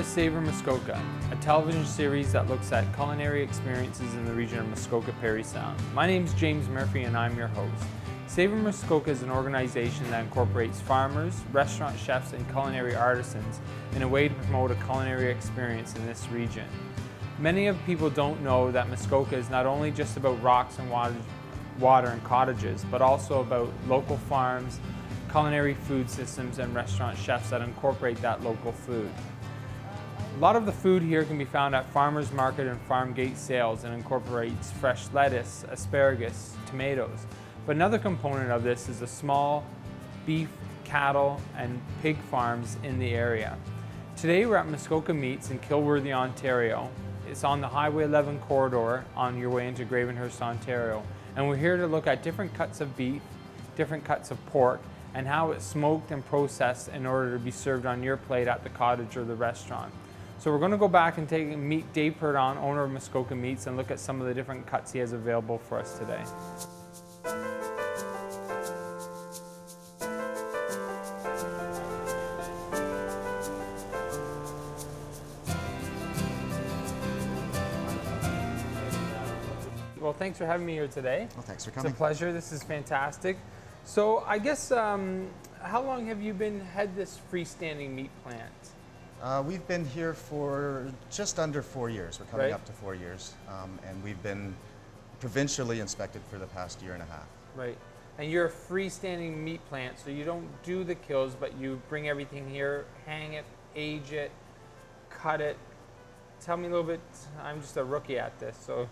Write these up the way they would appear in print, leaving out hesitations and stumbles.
to Savour Muskoka, a television series that looks at culinary experiences in the region of Muskoka, Parry Sound. My name is James Murphy and I'm your host. Savour Muskoka is an organization that incorporates farmers, restaurant chefs, and culinary artisans in a way to promote a culinary experience in this region. Many of people don't know that Muskoka is not only just about rocks and water and cottages, but also about local farms, culinary food systems, and restaurant chefs that incorporate that local food. A lot of the food here can be found at farmers market and farm gate sales and incorporates fresh lettuce, asparagus, tomatoes. But another component of this is the small beef, cattle, and pig farms in the area. Today we're at Muskoka Meats in Kilworthy, Ontario. It's on the Highway 11 corridor on your way into Gravenhurst, Ontario. And we're here to look at different cuts of beef, different cuts of pork, and how it's smoked and processed in order to be served on your plate at the cottage or the restaurant. So we're going to go back and meet Dave Purdon, owner of Muskoka Meats, and look at some of the different cuts he has available for us today. Well, thanks for having me here today. Well, thanks for coming. It's a pleasure. This is fantastic. So I guess, how long have you had this freestanding meat plant? We've been here for just under 4 years. We're coming up to 4 years. And we've been provincially inspected for the past year and a half. Right. And you're a freestanding meat plant, so you don't do the kills, but you bring everything here, hang it, age it, cut it. Tell me a little bit, I'm just a rookie at this, so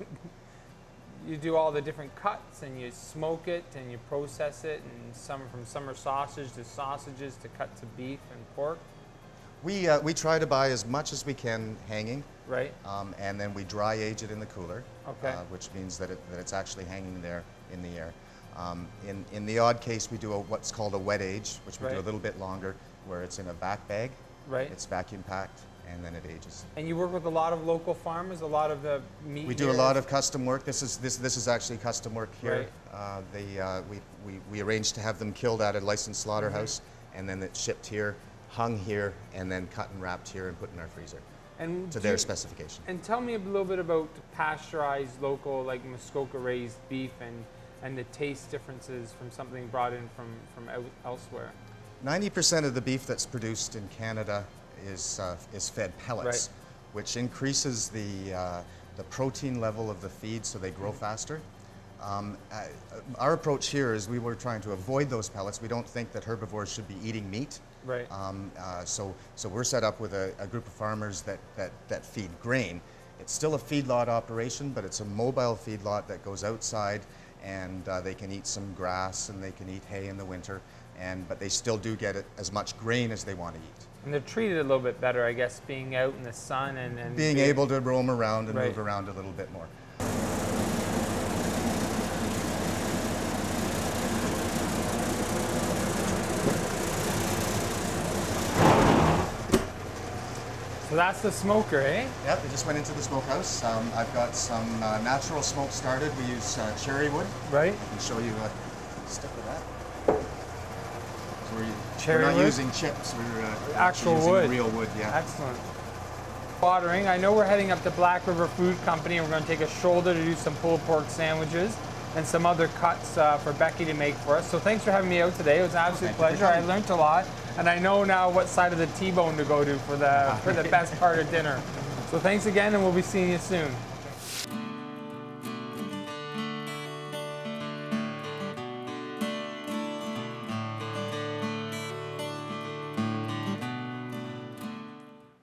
you do all the different cuts and you smoke it and you process it, and from summer sausage to sausages to cuts of beef and pork. We try to buy as much as we can hanging, right? And then we dry age it in the cooler, okay. Which means that it's actually hanging there in the air. In the odd case, we do what's called a wet age, which we do a little bit longer, where it's in a back bag. Right. It's vacuum packed, and then it ages. And you work with a lot of local farmers, a lot of the meat. We do a lot of custom work. This is actually custom work here. Right. We arranged to have them killed at a licensed slaughterhouse, and then it's shipped here, hung here, and then cut and wrapped here and put in our freezer to their specification. And tell me a little bit about pasteurized, local, like Muskoka raised beef and the taste differences from something brought in from elsewhere. 90% of the beef that's produced in Canada is fed pellets, which increases the protein level of the feed so they grow faster. Our approach here is we were trying to avoid those pellets. We don't think that herbivores should be eating meat. Right. So we're set up with a group of farmers that feed grain. It's still a feedlot operation, but it's a mobile feedlot that goes outside, and they can eat some grass and they can eat hay in the winter, but they still do get as much grain as they want to eat. And they're treated a little bit better, I guess, being out in the sun and being able to roam around and move around a little bit more. So that's the smoker, eh? Yep, it just went into the smokehouse. I've got some natural smoke started. We use cherry wood. Right. I can show you a stick of that. So we're not using chips, we're actual using wood. Real wood, yeah. Excellent. Watering. I know we're heading up to Black River Food Company, and we're going to take a shoulder to do some pulled pork sandwiches and some other cuts for Becky to make for us. So thanks for having me out today. It was an absolute pleasure. I learned a lot, and I know now what side of the T-bone to go to for the best part of dinner. So thanks again, and we'll be seeing you soon.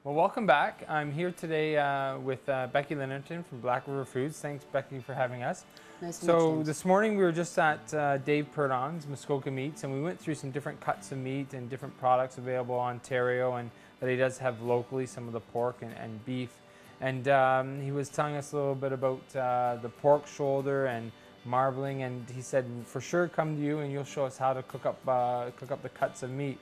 Well, welcome back. I'm here today with Becky Lennerton from Black River Foods. Thanks, Becky, for having us. Nice to meet you. So this morning we were just at Dave Purdon's Muskoka Meats, and we went through some different cuts of meat and different products available in Ontario, and that he does have locally, some of the pork and beef. And he was telling us a little bit about the pork shoulder and marbling, and he said, for sure, come to you and you'll show us how to cook up the cuts of meat.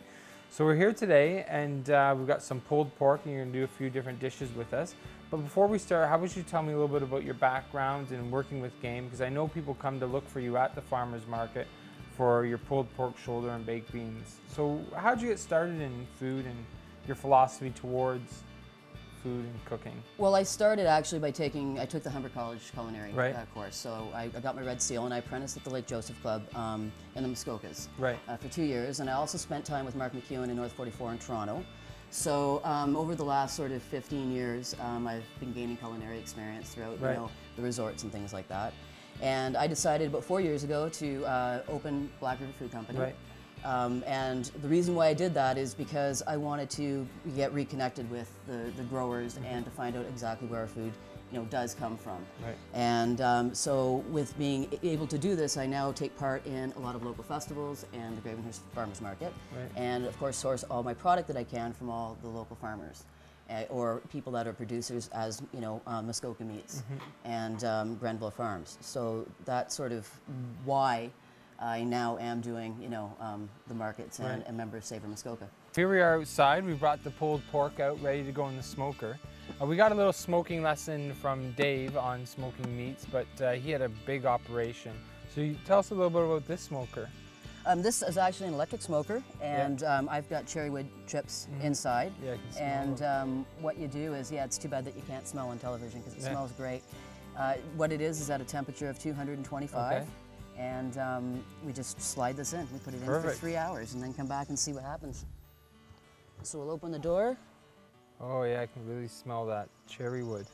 So we're here today, and we've got some pulled pork, and you're going to do a few different dishes with us. But before we start, how about you tell me a little bit about your background in working with game, because I know people come to look for you at the farmer's market for your pulled pork shoulder and baked beans. So how did you get started in food and your philosophy towards food and cooking? Well, I started actually by I took the Humber College culinary Right. course. So I got my Red Seal and I apprenticed at the Lake Joseph Club in the Muskokas Right. For 2 years. And I also spent time with Mark McEwen in North 44 in Toronto. So over the last sort of 15 years, I've been gaining culinary experience throughout Right. you know, the resorts and things like that. And I decided about 4 years ago to open Black River Food Company. Right. And the reason why I did that is because I wanted to get reconnected with the growers and to find out exactly where our food does come from. Right. And so with being able to do this, I now take part in a lot of local festivals and the Gravenhurst Farmers Market. Right. And of course source all my product that I can from all the local farmers. Or people that are producers, as Muskoka Meats and Grenville Farms. So that's sort of why I now am doing, the markets and a member of Savour Muskoka. Here we are outside. We brought the pulled pork out, ready to go in the smoker. We got a little smoking lesson from Dave on smoking meats, but he had a big operation. So you tell us a little bit about this smoker. This is actually an electric smoker, and I've got cherrywood chips inside. Yeah, I can smell and what you do is, it's too bad that you can't smell on television because it smells great. What it is at a temperature of 225. Okay. And we just slide this in. We put it in for 3 hours and then come back and see what happens. So we'll open the door. Oh yeah, I can really smell that cherry wood.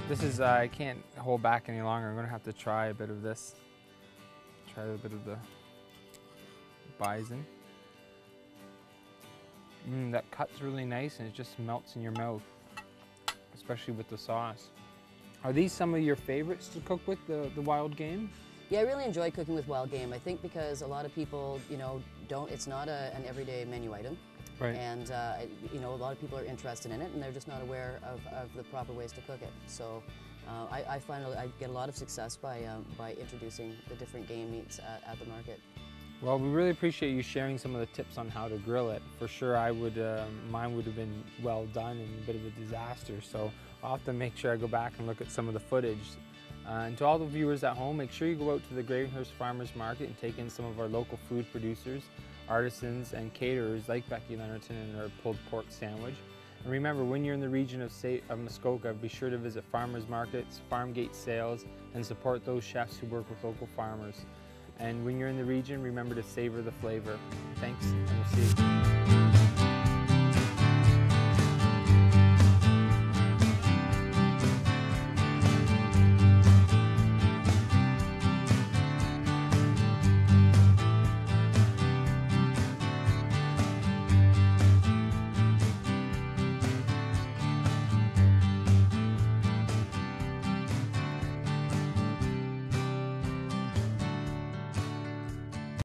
This is, I can't hold back any longer. I'm gonna have to try a bit of this. Try a bit of the bison. That cut's really nice and it just melts in your mouth, especially with the sauce. Are these some of your favorites to cook with, the wild game? Yeah, I really enjoy cooking with wild game. I think because a lot of people, it's not an everyday menu item. Right. And, a lot of people are interested in it and they're just not aware of the proper ways to cook it. So I find I get a lot of success by introducing the different game meats at the market. Well, we really appreciate you sharing some of the tips on how to grill it. For sure, mine would have been well done and a bit of a disaster. So I'll have to make sure I go back and look at some of the footage. And to all the viewers at home, make sure you go out to the Gravenhurst Farmers Market and take in some of our local food producers, artisans, and caterers like Becky Lennerton and her pulled pork sandwich. And remember, when you're in the region of Muskoka, be sure to visit farmers markets, farm gate sales, and support those chefs who work with local farmers. And when you're in the region, remember to savor the flavor. Thanks, and we'll see you.